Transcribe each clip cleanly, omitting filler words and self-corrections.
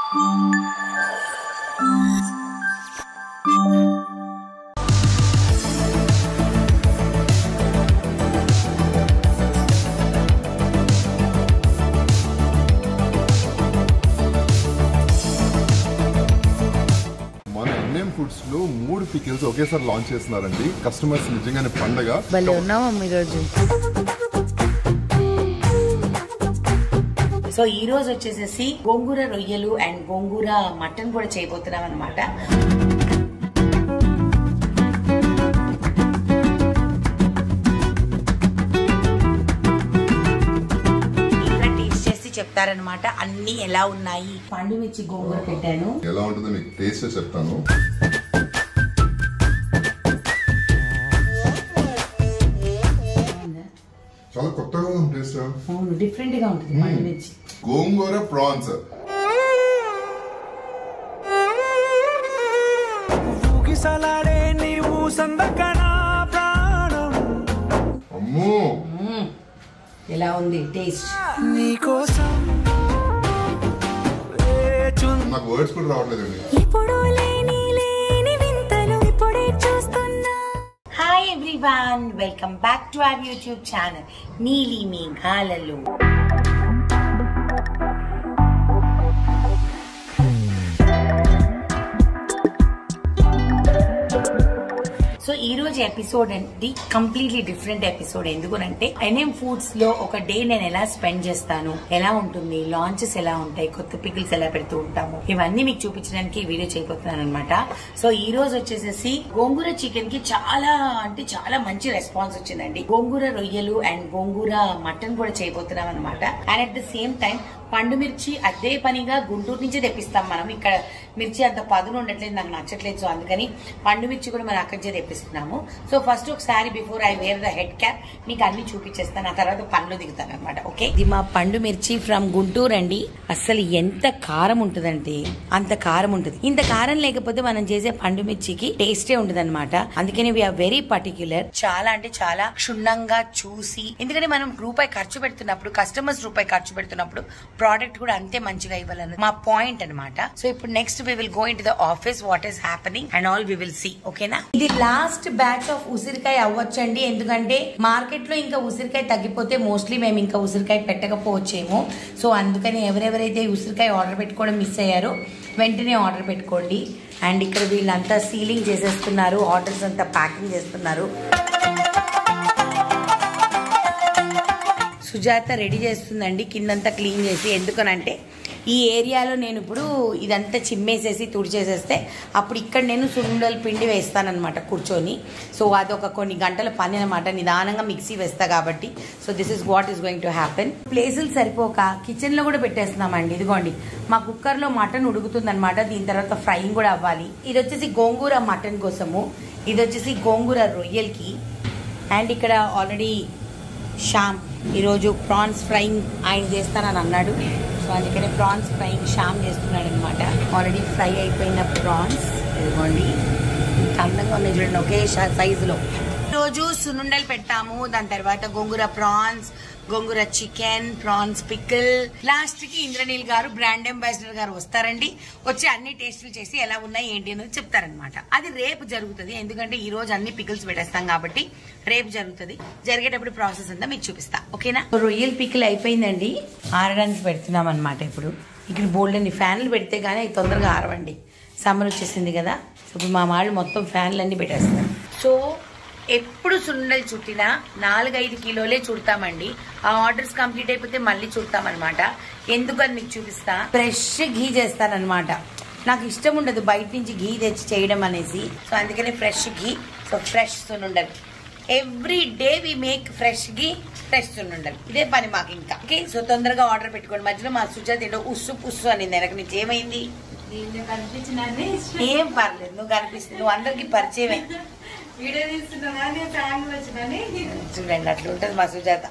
Foods లో 3 pickles ఒకేసారి launch చేస్తున్నారండి. కస్టమర్స్ నిజంగానే పండగ. భలే ఉన్నామమ్మ ఈరోజు. సో ఈ రోజు వచ్చేసేసి గోంగూర రొయ్యలు అండ్ గోంగూర మటన్ కూడా చేయబోతున్నాం అనమాట. ఇంకా టేస్ట్ చేసి చెప్తారనమాట అన్ని ఎలా ఉన్నాయి. పండు మిర్చి గోంగూర పెట్టాను, ఎలా ఉంటుందో మీకు టేస్ట్ చెప్తాను. చాలా కొత్తగా ఉంది టేస్ట్. అవును, డిఫరెంట్ గా ఉంటుంది పండు మిర్చి. గోంగూర ప్రాన్స్ అమ్మో ఎలా ఉంది టేస్ట్? నాకు వర్డ్స్ కూడా రావట్లేదండి. Hi everyone, welcome back to our YouTube channel నీలి మేఘాలలో. సో ఈ రోజు ఎపిసోడ్ అండి కంప్లీట్లీ డిఫరెంట్ ఎపిసోడ్. ఎందుకంటే ఎన్ఎం ఫుడ్స్ లో ఒక డే నేను ఎలా స్పెండ్ చేస్తాను, ఎలా ఉంటుంది, లాంచెస్ ఎలా ఉంటాయి, కొత్త పికిల్స్ ఎలా పెడుతూ ఉంటాము, ఇవన్నీ మీకు చూపించడానికి వీడియో చేయబోతున్నాను అనమాట. సో ఈ రోజు వచ్చేసేసి గోంగూర చికెన్ కి చాలా అంటే చాలా మంచి రెస్పాన్స్ వచ్చిందండి. గోంగూర రొయ్యలు అండ్ గోంగూర మటన్ కూడా చేయబోతున్నాం అనమాట. And at the same time పండు మిర్చి అదే పనిగా గుంటూరు నుంచే తెప్పిస్తాం మనం. ఇక్కడ మిర్చి అంత పదును ఉండట్లేదు, నాకు నచ్చట్లేదు. సో అందుకని పండు మిర్చి కూడా మనం అక్కడి నుంచి తెప్పిస్తున్నాము. సో ఫస్ట్ ఒకసారి before I wear the head cap మీకు అన్ని చూపించేస్తాను, ఆ తర్వాత పండ్లు దిగుతాను అనమాట. ఓకే, ఇది మా పండు మిర్చి ఫ్రమ్ గుంటూరు అండి. అసలు ఎంత కారం ఉంటుందంటే అంత కారం ఉంటుంది. ఇంత కారం లేకపోతే మనం చేసే పండు మిర్చికి టేస్టే ఉండదు అనమాట. అందుకని వీఆర్ వెరీ పర్టిక్యులర్. చాలా అంటే చాలా క్షుణ్ణంగా చూసి, ఎందుకంటే మనం రూపాయి ఖర్చు పెడుతున్నప్పుడు, కస్టమర్స్ రూపాయి ఖర్చు పెడుతున్నప్పుడు ప్రోడక్ట్ కూడా అంతే మంచిగా ఇవ్వాలన్నది మా పాయింట్ అనమాట. సో ఇప్పుడు next we will go in to the office, what is happening and all we will see. ఓకేనా, ఇది లాస్ట్ బ్యాచ్ ఆఫ్ ఉసిరికాయ అవ్వచ్చండి. ఎందుకంటే మార్కెట్ లో ఇంకా ఉసిరికాయ తగ్గిపోతే మోస్ట్లీ మేము ఇంకా ఉసిరికాయ పెట్టకపోవచ్చేమో. సో అందుకని ఎవరెవరైతే ఉసిరికాయ ఆర్డర్ పెట్టుకోవడం మిస్ అయ్యారో వెంటనే ఆర్డర్ పెట్టుకోండి. అండ్ ఇక్కడ వీళ్ళంతా సీలింగ్ చేసేస్తున్నారు, ఆర్డర్స్ అంతా ప్యాకింగ్ చేస్తున్నారు. సుజాత రెడీ చేస్తుందండి కిందంతా క్లీన్ చేసి. ఎందుకనంటే ఈ ఏరియాలో నేను ఇప్పుడు ఇదంతా చిమ్మేసేసి తుడిచేసేస్తే అప్పుడు ఇక్కడ నేను సున్నుండల పిండి వేస్తానమాట కూర్చొని. సో అదొక కొన్ని గంటల పని అనమాట, నిదానంగా మిక్సీ వేస్తా కాబట్టి. So this is what is going to happen. ప్లేసులు సరిపోక కిచెన్లో కూడా పెట్టేస్తున్నామండి. ఇదిగోండి మా కుక్కర్లో మటన్ ఉడుకుతుంది అనమాట. దీని తర్వాత ఫ్రైయింగ్ కూడా అవ్వాలి. ఇది వచ్చేసి గోంగూర మటన్ కోసము, ఇది వచ్చేసి గోంగూర రొయ్యలకి. అండ్ ఇక్కడ ఆల్రెడీ శ్యామ్ ఈరోజు ప్రాన్స్ ఫ్రైయింగ్ ఆయన చేస్తానని అన్నాడు. సో అందుకనే ప్రాన్స్ ఫ్రైయింగ్ శ్యామ్ చేస్తున్నాడు అనమాట. ఆల్రెడీ ఫ్రై అయిపోయిన ప్రాన్స్ ఇదిగోండి, అందంగా ఉన్నాయి చూడండి ఒకే సైజులో. ఈరోజు సున్నుండలు పెట్టాము, దాని తర్వాత గోంగూర ప్రాన్స్, గోంగూర చికెన్, ప్రాన్స్ పికిల్. లాస్ట్ కి ఇంద్రనీల్ గారు బ్రాండ్ అంబాసిడర్ గారు వస్తారండి. వచ్చి అన్ని టేస్టులు చేసి ఎలా ఉన్నాయి ఏంటి అనేది చెప్తారనమాట. అది రేపు జరుగుతుంది, ఎందుకంటే ఈ రోజు అన్ని పికిల్స్ పెట్టేస్తాం కాబట్టి రేపు జరుగుతుంది. జరిగేటప్పుడు ప్రాసెస్ అంతా మీకు చూపిస్తా. ఓకేనా, రొయ్యల్ పికిల్ అయిపోయిందండి, ఆరడానికి పెడుతున్నాం అనమాట. ఇప్పుడు ఇక్కడ బోల్డ్ అన్ని ఫ్యాన్లు పెడితే గానీ అవి తొందరగా ఆరవండి. సమ్మర్ వచ్చేసింది కదా, సో ఇప్పుడు మా వాళ్ళు మొత్తం ఫ్యాన్లు అన్ని పెట్టేస్తారు. సో ఎప్పుడు సున్నుండలు చుట్టినా 4-5 కిలోలే చుడతామండి. ఆ ఆర్డర్స్ కంప్లీట్ అయిపోతే మళ్ళీ చుడతామన్నమాట. ఎందుకని మీకు చూపిస్తా. ఫ్రెష్ ఘీ చేస్తానన్నమాట. నాకు ఇష్టం ఉండదు బయట నుంచి ఘీ తెచ్చి చేయడం అనేసి. సో అందుకని ఫ్రెష్ ఘీ. సో ఫ్రెష్ సున్నుండలు every day we make fresh ghee, fresh సున్నుండలు. ఇదే పని మాకు ఇంకా. ఓకే, సో తొందరగా ఆర్డర్ పెట్టుకోండి. మధ్యలో మా సుజాత ఏంటో ఉస్సు పుస్సు అనింది వెనక నుంచి. ఏమైంది? ఏం పర్లేదు, నువ్వు కనిపిస్తుంది, నువ్వు అందరికి పరిచయమే. చూడండి అట్లా ఉంటుంది మా సుజాత.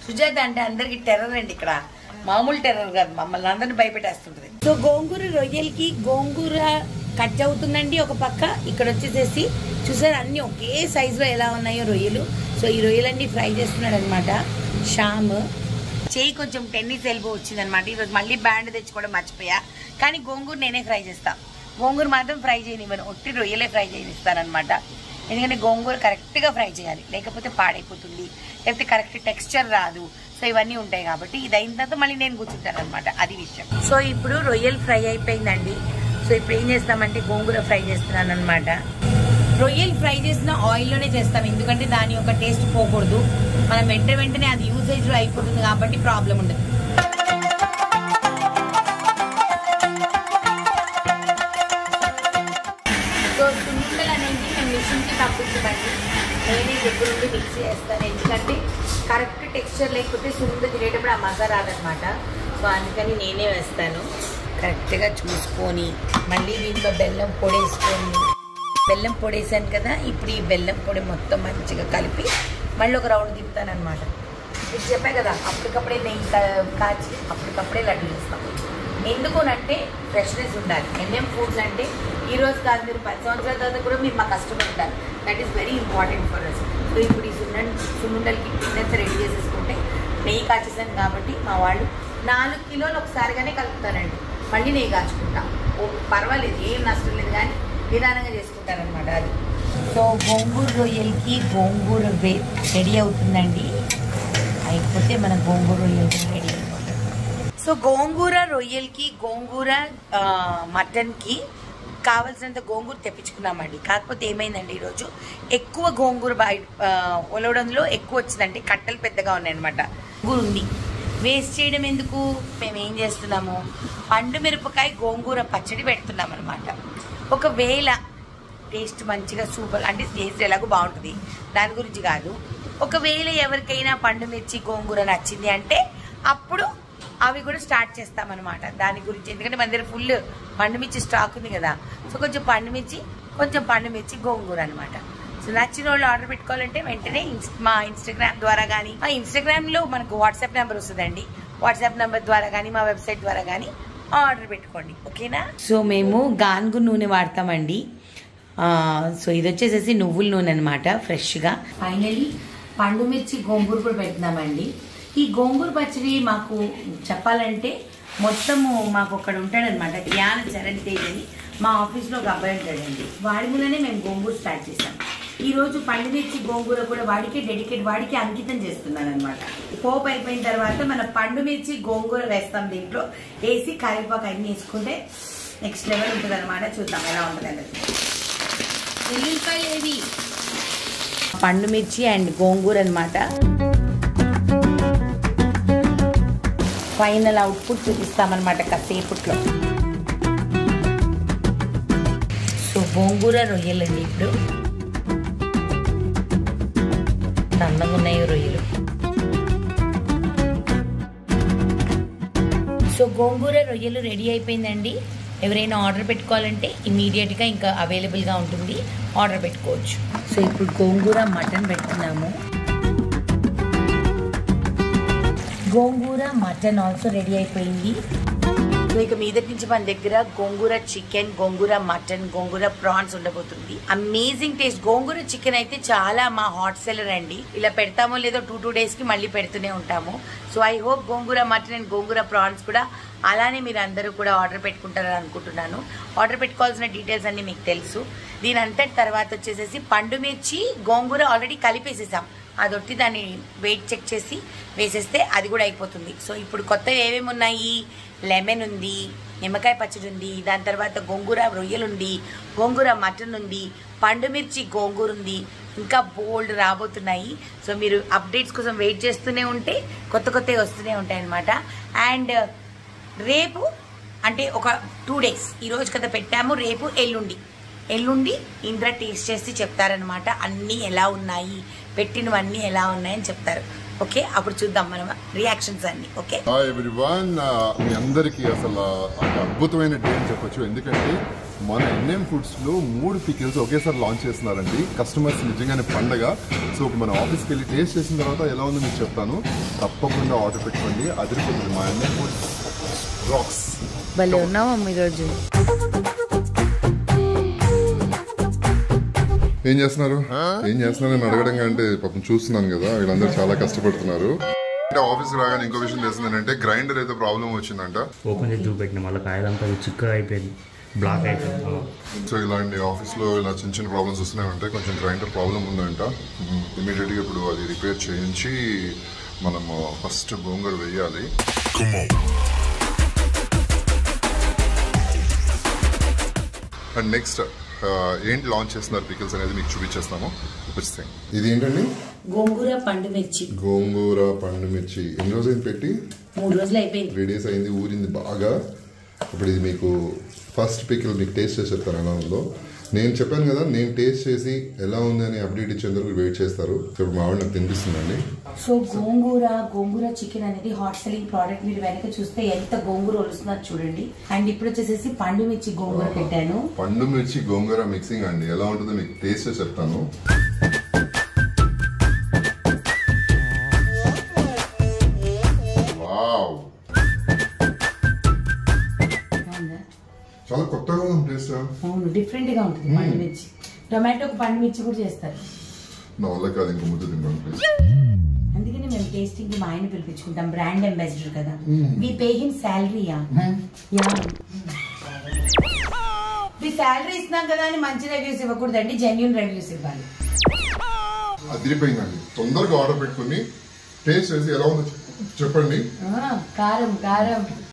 సుజాత అంటే అందరికి టెర్రర్ అండి, ఇక్కడ మామూలు టెర్రర్ కాదు, మమ్మల్ని అందరిని భయపెట్టేస్తుంటది. సో గోంగూర రొయ్యలకి గోంగూర కట్ అవుతుందండి ఒక పక్క. ఇక్కడ వచ్చేసేసి చూసారు అన్ని ఒకే సైజులో ఎలా ఉన్నాయో రొయ్యలు. సో ఈ రొయ్యలన్నీ ఫ్రై చేస్తున్నాడు అనమాట శ్యామ్. చేయి కొంచెం టెన్నిస్ ఎల్బో వచ్చిందనమాట. ఈరోజు మళ్ళీ బ్యాండ్ తెచ్చుకోవడం మర్చిపోయా. కానీ గోంగూర నేనే ఫ్రై చేస్తాను. గోంగూర మాత్రం ఫ్రై చేయనివ్వను, ఒట్టి రొయ్యలే ఫ్రై చేయనిస్తానమాట. ఎందుకంటే గోంగూర కరెక్ట్గా ఫ్రై చేయాలి, లేకపోతే పాడైపోతుంది, లేకపోతే కరెక్ట్ టెక్స్చర్ రాదు. సో ఇవన్నీ ఉంటాయి కాబట్టి ఇది అయిన తర్వాత మళ్ళీ నేను కూర్చుంటాను అనమాట, అది విషయం. సో ఇప్పుడు రొయ్యలు ఫ్రై అయిపోయిందండి. సో ఇప్పుడు ఏం చేస్తామంటే గోంగూర ఫ్రై చేస్తున్నాను అనమాట. రొయ్యలు ఫ్రై చేసిన ఆయిల్లోనే చేస్తాం, ఎందుకంటే దాని యొక్క టేస్ట్ పోకూడదు. మనం వెంటనే అది యూసేజ్లో అయిపోతుంది కాబట్టి ప్రాబ్లం ఉండదు. సో సున్నుండలు అనేది మేము మిషన్కి పంపించమండి, నేనే దగ్గర ఉండి మిక్స్ చేస్తాను. ఎందుకంటే కరెక్ట్ టెక్స్చర్ లేకపోతే సున్నుండ తినేటప్పుడు ఆ మజా రాదనమాట. సో అందుకని నేనే వేస్తాను. కరెక్ట్గా చూసుకొని మళ్ళీ దీంట్లో బెల్లం పొడి వేసుకొని, బెల్లం పొడి వేసాను కదా, ఇప్పుడు ఈ బెల్లం పొడి మొత్తం మంచిగా కలిపి మళ్ళీ ఒక రౌండ్ తిప్పుతాను అనమాట. ఇప్పుడు చెప్పా కదా, అప్పటికప్పుడే నెయ్యి కాచి అప్పటికప్పుడే లడ్డు చేస్తాం. ఎందుకునంటే ఫ్రెష్నెస్ ఉండాలి. ఎన్ఎం ఫుడ్స్ అంటే ఈరోజు కాదు, మీరు 10 సంవత్సరాల తర్వాత కూడా మీరు మా కస్టమర్ ఉంటారు. That is very important for us. So ఇప్పుడు ఈ సున్నుండలకి పిన్నెస్ రెడీ చేసేసుకుంటే నెయ్యి కాచేసాను కాబట్టి మా వాళ్ళు 4 కిలోలు ఒకసారిగానే కలుపుతానండి. మళ్ళీ నెయ్యి కాచుకుంటాం, పర్వాలేదు, ఏం నష్టం లేదు, కానీ నిదానంగా చేసుకుంటారనమాట అది. సో గోంగూర రొయ్యలకి గోంగూర రెడీ అవుతుందండి. అయిపోతే మన గోంగూర రొయ్యలు రెడీ అయిపోతుంది. సో గోంగూర రొయ్యలకి గోంగూర మటన్కి కావాల్సినంత గోంగూర తెప్పించుకున్నామండి. కాకపోతే ఏమైందండి, ఈరోజు ఎక్కువ గోంగూర ఒలవడంలో ఎక్కువ వచ్చిందండి. కట్టలు పెద్దగా ఉన్నాయన్నమాట. గోంగూర ఉంది, వేస్ట్ చేయడం ఎందుకు, మేము ఏం చేస్తున్నాము, పండు మిరపకాయ గోంగూర పచ్చడి పెడుతున్నాం అనమాట. ఒకవేళ టేస్ట్ మంచిగా సూపర్ అంటే టేస్ట్ ఎలాగో బాగుంటుంది, దాని గురించి కాదు. ఒకవేళ ఎవరికైనా పండు మిర్చి గోంగూర నచ్చింది అంటే అప్పుడు అవి కూడా స్టార్ట్ చేస్తామన్నమాట, దాని గురించి. ఎందుకంటే మన దగ్గర ఫుల్ పండు మిర్చి స్టాక్ ఉంది కదా. సో కొంచెం పండు మిర్చి గోంగూర అనమాట. సో నచ్చిన వాళ్ళు ఆర్డర్ పెట్టుకోవాలంటే వెంటనే మా ఇన్స్టాగ్రామ్ ద్వారా కానీ, మా ఇన్స్టాగ్రామ్లో మనకు వాట్సాప్ నెంబర్ వస్తుందండి, వాట్సాప్ నెంబర్ ద్వారా కానీ మా వెబ్సైట్ ద్వారా కానీ ఆర్డర్ పెట్టుకోండి, ఓకేనా. సో మేము గానుగు నూనె వాడతామండి. సో ఇది వచ్చేసేసి నువ్వుల నూనె అనమాట, ఫ్రెష్గా. ఫైనలీ పండు మిర్చి గోంగూర కూడా పెడుతున్నామండి. ఈ గోంగూర పచ్చడి మాకు చెప్పాలంటే మొత్తము మాకు ఒకడు ఉంటాడనమాట, యాన చరణ్ తేజ్ అని, మా ఆఫీస్లో ఒక అబ్బాయి ఉంటాడండి. వాడి మూలనే మేము గోంగూర స్టార్ట్ చేసాం. ఈరోజు పండు మిర్చి గోంగూర కూడా వాడికి అంకితం చేస్తున్నాను అనమాట. పోపు అయిపోయిన తర్వాత మన పండు మిర్చి గోంగూర వేస్తాం, దీంట్లో వేసి కరివేపాకు అన్ని వేసుకుంటే నెక్స్ట్ లెవెల్ ఉంటుంది అనమాట. చూద్దాం ఎలా ఉంటుంది అన్నది. ఎల్లుల్లిపాయలు పండు మిర్చి అండ్ గోంగూర అనమాట. ఫైనల్ అవుట్పుట్ చూపిస్తామన్నమాట కాసేపట్లో. సో గోంగూర రొయ్యలండి, ఇప్పుడు సన్నగా ఉన్నాయి రొయ్యలు. సో గోంగూర రొయ్యలు రెడీ అయిపోయిందండి. ఎవరైనా ఆర్డర్ పెట్టుకోవాలంటే ఇమీడియట్గా ఇంకా అవైలబుల్గా ఉంటుంది, ఆర్డర్ పెట్టుకోవచ్చు. సో ఇప్పుడు గోంగూర మటన్ పెడుతున్నాము. గోంగూర మటన్ ఆల్సో రెడీ అయిపోయింది. సో ఇక మీదటి నుంచి మన దగ్గర gongura chicken, gongura mutton, gongura prawns ఉండబోతుంది. Amazing taste. గోంగూర చికెన్ అయితే చాలా మా హాట్ సెల్లర్ అండి. ఇలా పెడతామో లేదో 2 days కి మళ్ళీ పెడుతూనే ఉంటాము. So I hope gongura mutton and gongura prawns కూడా అలానే మీరు అందరూ కూడా ఆర్డర్ పెట్టుకుంటారని అనుకుంటున్నాను. ఆర్డర్ పెట్టుకోవాల్సిన డీటెయిల్స్ అన్ని మీకు తెలుసు. దీని అంతటి తర్వాత వచ్చేసేసి పండు మిర్చి గోంగూర ఆల్రెడీ కలిపేసేసాం. అదొట్టి దాన్ని వెయిట్ చెక్ చేసి వేసేస్తే అది కూడా అయిపోతుంది. సో ఇప్పుడు కొత్తగా ఏమేమి ఉన్నాయి, లెమన్ ఉంది, నిమ్మకాయ పచ్చడి ఉంది, దాని తర్వాత గోంగూర రొయ్యలు ఉంది, గోంగూర మటన్ ఉంది, పండు మిర్చి గోంగూర ఉంది, ఇంకా బోల్డ్ రాబోతున్నాయి. సో మీరు అప్డేట్స్ కోసం వెయిట్ చేస్తూనే ఉంటే కొత్తవి వస్తూనే ఉంటాయి అన్నమాట. అండ్ రేపు అంటే ఒక 2 days, ఈరోజు కదా పెట్టాము, రేపు ఎల్లుండి ఇంద్ర టేస్ట్ చేసి చెప్తారనమాట. అన్నీ ఎలా ఉన్నాయి, పెట్టినవన్నీ ఎలా ఉన్నాయని చెప్తారు. ఓకే, అప్పుడు చూద్దాం మనం రియాక్షన్స్ అన్ని. ఓకే ఎవ్రీవన్, మీ అందరికీ అసలు అద్భుతమైన డే అని చెప్పొచ్చు. ఎందుకంటే మన ఎన్ఎం ఫుడ్స్ లో 3 పికిల్స్ ఒకేసారి లాంచ్ చేస్తున్నారండి. కస్టమర్స్ నిజంగానే పండగ. సో మన ఆఫీస్కి వెళ్ళి టేస్ట్ చేసిన తర్వాత ఎలా ఉందో మీకు చెప్తాను. తప్పకుండా ఆర్డర్ పెట్టుకోండి, అదిరిపోతుంది. మా ఎన్ఎం ఫుడ్స్ రాక్స్. భలే ఉన్నామమ్మ ఈరోజు. ఏం చేస్తున్నారు అని అడగడం కంటే పాపం చూస్తున్నాను కదా, వీళ్ళందరూ చాలా కష్టపడుతున్నారు. ఆఫీస్ రాగానే ఇంకో విషయం తెలిసిందంటే గ్రైండర్ అయితే ప్రాబ్లం వచ్చిందంట. ఓపెన్ చేసి చూపెట్టిన మళ్ళీ కాయలంతా చిక్కగా అయిపోయింది, బ్లాక్ అయిపోయింది. సో ఇలాంటి ఆఫీస్లో ఇలా చిన్న చిన్న ప్రాబ్లమ్స్ వస్తున్నాయంటే కొంచెం గ్రైండర్ ప్రాబ్లం ఉందంట. ఇమీడియట్గా ఇప్పుడు అది రిపేర్ చేయించి మనము ఫస్ట్ గోంగూర వేయాలి. అండ్ నెక్స్ట్ ఏంటి లాంచ్ చేస్తున్నారు పికిల్స్ అనేది మీకు చూపించేస్తాము. ఇది ఏంటండి? గోంగూర పండు మిర్చి. గోంగూర పండు మిర్చి ఎన్ని రోజులు పెట్టి? 3 రోజులు అయిపోయింది. 3 days అయింది, ఊరింది బాగా. ఇప్పుడు ఇది మీకు ఫస్ట్ పికిల్ మీకు టేస్ట్ చేసి చెప్తాను ఎలా ఉందో. నేను చెప్పాను కదా, నేను టేస్ట్ చేసి ఎలా ఉంది అని అప్డేట్ ఇచ్చేందుకు వెయిట్ చేస్తారు. ఇప్పుడు మా ఆవిడ నాకు తినిపిస్తుందండి. సో గోంగూర చికెన్ అనేది హాట్ సెల్లింగ్ ప్రోడక్ట్. మీరు వెనక చూస్తే ఎంత గోంగూర వస్తున్నారు చూడండి. అండ్ ఇప్పుడు వచ్చేసి పండు మిర్చి గోంగూర పెట్టాను. పండు మిర్చి గోంగూర మిక్సింగ్ అండి, ఎలా ఉంటుందో మీకు టేస్ట్ చేసి చెప్తాను. చాలా కొత్తగా ఉంది టేస్ట్. అవును, డిఫరెంట్ గా ఉంటుంది. పండు మిర్చి టొమాటోకి పండు మిర్చి కూడా చేస్తారు. నా వల్ల కాదు, ఇంకా ముద్ద తిన్నాను ప్లీజ్. అందుకని మేము టేస్టింగ్ కి మా ఆయన పిలిపించుకుంటాం, బ్రాండ్ అంబాసిడర్ కదా. We pay him salary. మీ సాలరీ ఇస్తున్నాం కదా అని మంచి రివ్యూస్ ఇవ్వకూడదండి, జెన్యూన్ రివ్యూస్ ఇవ్వాలి. అదిరిపోయిందండి. తొందరగా ఆర్డర్ పెట్టుకుని టేస్ట్ చేసి ఎలా ఉందో చెప్పండి. కారం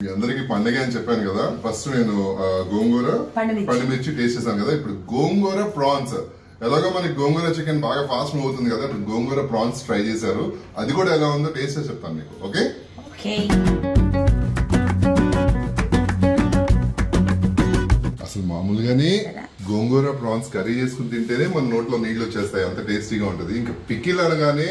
మీ అందరికి పండుగ అని చెప్పాను కదా. ఫస్ట్ నేను గోంగూర పండు మిర్చి టేస్ట్ చేశాను కదా. ఇప్పుడు గోంగూర ప్రాన్స్. ఎలాగో మనకి గోంగూర చికెన్ బాగా ఫాస్ట్ మూవ్ అవుతుంది కదా, ఇప్పుడు గోంగూర ప్రాన్స్ ట్రై చేశారు. అది కూడా ఎలా ఉందో టేస్ట్ చేసి చెప్తాను మీకు. ఓకే, అసలు మామూలుగానే గోంగూర ప్రాన్స్ కర్రీ చేసుకుని తింటేనే మన నోట్లో నీళ్లు వచ్చేస్తాయి, అంత టేస్టీగా ఉంటది. ఇంకా పికిల్ అనగానే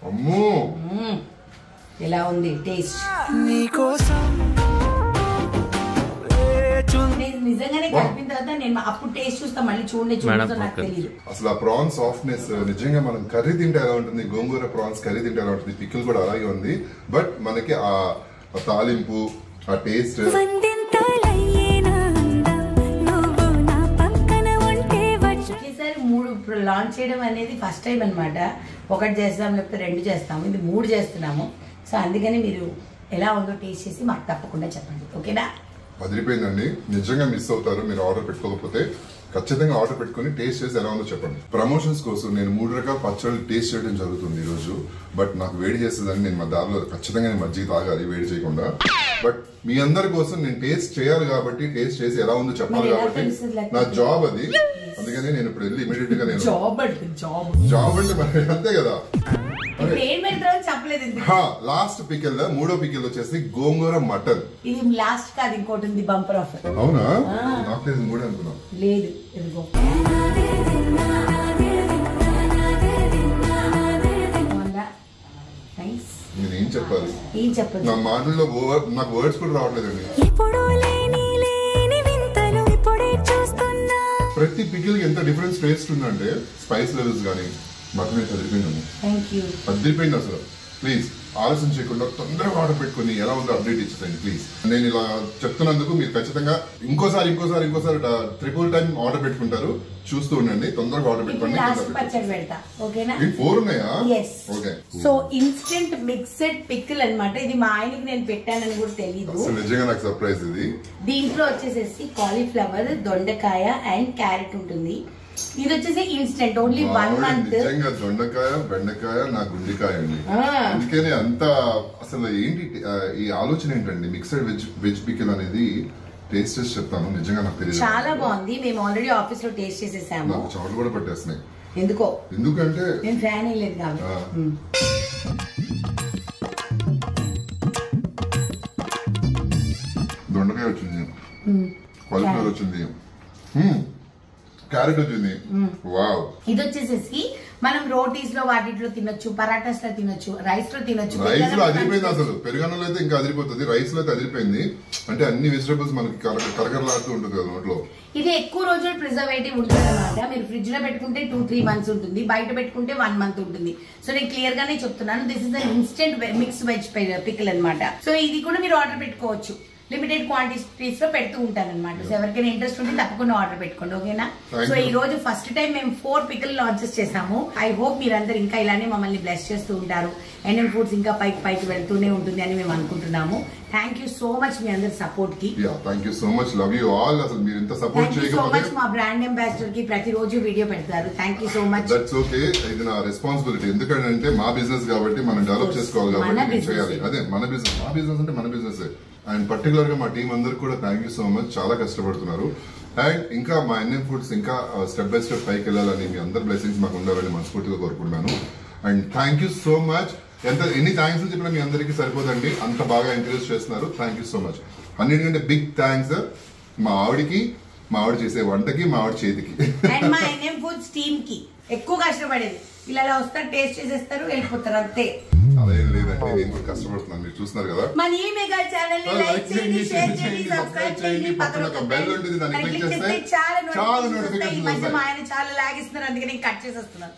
అమ్మో ఎలా ఉంది టేస్ట్. నిజంగానే కలిపిన తర్వాత నేను అప్పుడు టేస్ట్ చూస్తా, మళ్ళీ చూడండి నాకు తెలియదు. అసలు ఆ ప్రాన్స్ సాఫ్ట్నెస్ నిజంగా మనం కర్రీ తింటే ఎలా ఉంటుంది, గోంగూర ప్రాన్స్ కర్రీ తింటే ఎలా ఉంటుంది, పికిల్ కూడా అలాగే ఉంది. బట్ మనకి ఆ తాలింపు, ఆ టేస్ట్ ఒకేసారి 3 లాంచ్ చేయడం అనేది ఫస్ట్ టైం అనమాట. 1 చేస్తాం, లేకపోతే 2 చేస్తాము, ఇది 3 చేస్తున్నాము. సో అందుకని మీరు ఎలా ఉందో టేస్ట్ చేసి మాకు తప్పకుండా చెప్పండి. ఓకేనా? అదిరిపోయిందండి. నిజంగా మిస్ అవుతారు మీరు ఆర్డర్ పెట్టుకోకపోతే. ఖచ్చితంగా ఆర్డర్ పెట్టుకుని టేస్ట్ చేసి ఎలా ఉందో చెప్పండి. ప్రమోషన్స్ కోసం నేను 3 రకాల పచ్చళ్ళు టేస్ట్ చేయడం జరుగుతుంది ఈ రోజు. బట్ నాకు వేడి చేస్తుందని నేను మా దారిలో ఖచ్చితంగా మజ్జిగ తాగాలి వేడి చేయకుండా. బట్ మీ అందరి కోసం నేను టేస్ట్ చేయాలి కాబట్టి, టేస్ట్ చేసి ఎలా ఉందో చెప్పాలి కాబట్టి నా జాబ్ అది. అందుకని నేను ఇప్పుడు వెళ్ళి ఇమీడియట్ గా నేను జాబ్ అంటే మరి అంతే కదా. లాస్ట్ పికిల్, 3వ పికిల్ వచ్చేసి గోంగూర మటన్. ఇది లాస్ట్ కాదు, ఇంకోటి ఉంది బంపర్ ఆఫర్. అవునా? నాకు తెలిసి 3 అనుకున్నా. లేదు, ఇదిగో. నేనేం చెప్పాలి? ఏం చెప్పాలి? నా మాటల్లో నాకు వర్డ్స్ కూడా రావట్లేదండి. ప్రతి పికిల్ ఎంత డిఫరెన్స్ టేస్ట్ ఉందంటే, స్పైస్ లెవెల్స్ కానీ మటన్ అయితే అదిరిపోయింది అసలు. ప్లీజ్ ఆలస్యం చేయకుండా తొందరగా ఆర్డర్ పెట్టుకుని ఎలా ఉందో అప్డేట్ ఇచ్చేయండి ప్లీజ్. నేను ఇలా చెప్తున్నందుకు మీరు ఖచ్చితంగా ఇంకోసారి 3 టైం ఆర్డర్ పెట్టుకుంటారు. చూస్తూ ఉండండి, తొందరగా ఆర్డర్ పెట్టుకోండి. 4 ఉన్నాయా? Okay. So instant mixed pickle అన్నమాట. ఇది మా ఆయనకి నేను పెట్టానని కూడా తెలియదు. నిజంగా నాకు సర్ప్రైజ్ ఇది. దీంట్లో వచ్చేసేసి కాలీఫ్లవర్, దొండకాయ అండ్ క్యారెట్ ఉంటుంది. ఇది వచ్చేసి ఇన్స్టెంట్, ఓన్లీ 1 month. నిజంగా దొండకాయ, బెండకాయ నా గుండెకాయ అండి. అందుకని అంత అసలు ఏంటి ఈ ఆలోచన ఏంటండి మిక్స్డ్ వెజ్ పికిల్ అనేది టేస్ట్ చేసి చెప్తాను. నిజంగా నాకు తెలియదు, చాలా బాగుంది. మేము ఆల్రెడీ ఆఫీస్ లో టేస్ట్ చేసేసాము. నాకు చోటు కూడా పట్టేస్తున్నాయి. ఎందుకంటే నేను ఫ్యాన్ వేయలేదు కాబట్టి. దొండకాయ వచ్చింది, కాలీఫ్లవర్ వచ్చింది, క్యారెట్ వచ్చింది. వావ్. ఇది వచ్చేసేసి మనం రోటీస్ లో వాటిలో తినొచ్చు, పరాటాస్ లో తినొచ్చు, రైస్ లో తినొచ్చు. రైస్ లో అదిరిపోయింది అసలు. పెరుగన్నంలో అయితే ఇంకా అదిరిపోతుంది, రైస్ లో అయితే అదిరిపోయింది. అంటే అన్ని వెజిటబుల్స్ మనకి కరకరలాడుతూ ఉంటుంది కదా నోట్లో. ఇది ఎక్కువ రోజులు ప్రిజర్వేటివ్ ఉంటుంది అనమాట. మీరు ఫ్రిడ్జ్ లో పెట్టుకుంటే 2-3 months ఉంటుంది, బయట పెట్టుకుంటే 1 month ఉంటుంది. సో నేను క్లియర్ గానే చెప్తున్నాను, this is an instant mix veg pickle అనమాట. సో ఇది కూడా మీరు ఆర్డర్ పెట్టుకోవచ్చు. లిమిటెడ్ క్వాంటిటీస్ లో పెడుతూ ఉంటాను అనమాట. సో ఎవరికైనా ఇంట్రెస్ట్ ఉంటే తప్పకుండా ఆర్డర్ పెట్టుకోండి, ఓకేనా? సో ఈ రోజు ఫస్ట్ టైం మేము 4 పికల్ లాంచెస్ చేసాము. ఐ హోప్ మీరందరూ ఇంకా ఇలానే మమ్మల్ని బ్లెస్ చేస్తూ ఉంటారు. ఎన్ఎం ఫుడ్స్ ఇంకా పైకి వెళ్తూనే ఉంటుంది అని మేము అనుకుంటున్నాము. థ్యాంక్ యూ సో మచ్ మీ అందరి సపోర్ట్ కి. Thank you so much, love you all. అసలు మీరు ఎంత సపోర్ట్ చేయకపోతే మా బ్రాండ్ అంబాసిడర్ కి ప్రతిరోజు వీడియో పెడతారు. Thank you so much. That's okay, ఇది నా రెస్పాన్సిబిలిటీ. ఎందుకంటే మా బిజినెస్ కాబట్టి మనం డెవలప్ చేసుకోవాలి కాబట్టి చేయాలి. అదే మన బిజినెస్, మా బిజినెస్ అంటే మన బిజినెస్. అండ్ పర్టికులర్ గా మా టీం అందరికి కూడా థ్యాంక్ యూ సో మచ్, చాలా కష్టపడుతున్నారు. అండ్ ఇంకా మా ఎన్ఎం ఫుడ్స్ ఇంకా స్టెప్ బై స్టెప్ పైకి వెళ్ళాలని మీ అందరి బ్లెస్సింగ్స్ మాకు ఉండాలని మనస్ఫూర్తిగా కోరుకుంటున్నాను. And thank you so much. ఎన్ని థ్యాంక్స్ చెప్పినా మీ అందరికీ సరిపోదండి, అంత బాగా ఎంకరేజ్ చేస్తున్నారు. Thank you so much. అన్నిటికంటే బిగ్ థ్యాంక్స్ మా ఆవిడికి, మా ఆవిడ చేసే వంటకి, మా ఆవిడ చేతికి, అండ్ మా ఎన్ఎం ఫుడ్స్ టీమ్ కి. ఎక్కువ కష్టపడేది ఇలా వస్తారు, టేస్ట్ చేసేస్తారు, వెళ్ళిపోతారు, అంతే. అదేం లేదండి, నేను కూడా కష్టపడుతున్నాను, మీరు చూస్తున్నారు కదా. మన ఈ మెగా ఛానల్ ని లైక్ చేయండి, షేర్ చేయండి, సబ్స్క్రైబ్ చేయండి, పక్కన ఒక బెల్ ఉంటుంది, దాన్ని క్లిక్ చేస్తే చాలా నోటిఫికేషన్స్ వస్తాయి. ఈ మధ్య మా ఆయన చాలా లాగ్ ఇస్తున్నారు, అందుకే నేను కట్ చేసేస్తున్నాను.